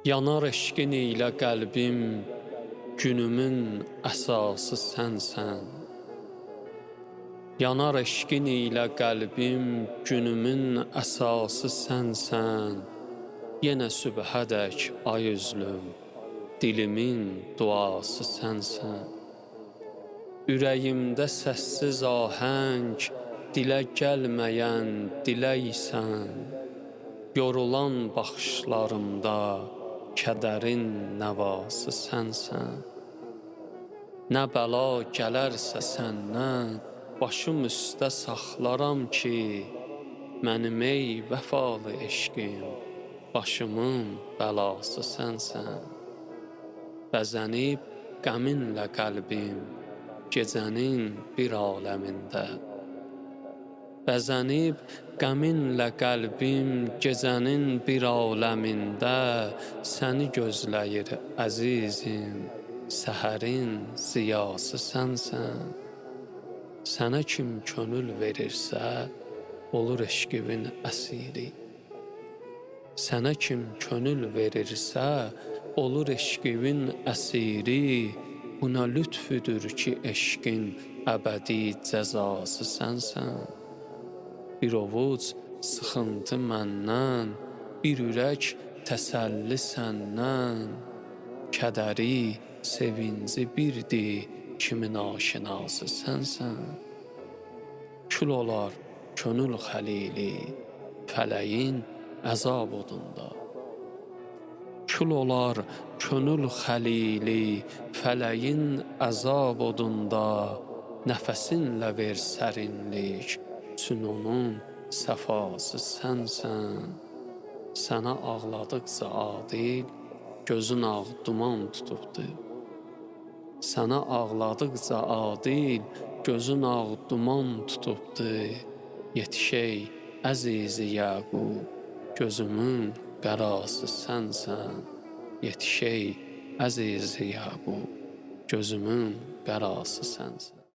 Yanar eşqin ilə qəlbim, günümün əsası sənsən. Yanar eşqin ilə qəlbim, günümün əsası sənsən. Yenə sübhədək ay üzlüm, dilimin duası sənsən. Ürəyimdə səssiz ahəng, dilə gəlməyən diləksən. Yorulan baxışlarımda kədərin nəvası sənsən. Nə bəla gələrsə səndən, başım üstə saxlaram ki, mənim ey vəfalı eşqim, başımın bəlası sənsən. Bəzənib qəminlə qəlbim, gecənin bir aləmində. Bəzənib qəminlə qəlbim, gecənin bir aləmində. Səni gözləyir əzizim, səhərin ziyası sənsən. Sənə kim könül verirsə, olur eşqivin əsiri. Sənə kim könül verirsə, olur eşqivin əsiri. Bu nə lütfüdür ki, eşqin əbədi cəzası sənsən. Bir ovuc sıxıntı məndən, bir ürək təsəlli səndən. Kədəri, sevinci birdir, kimin aşinası sənsən. Kül olar könül xəlili, fələyin əzab odunda. Kül olar könül xəlili, fələyin əzab odunda. Nəfəsinlə ver sərinlik, üçün onun səfası sənsən. Sənə ağladıqca adil, gözün ağ duman tutubdur. Sənə ağladıqca adil, gözün ağ duman tutubdur. Yetişey əzizi Yəqub, gözümün qərası sənsən. Yetişey əzizi Yəqub, gözümün qərası sənsən.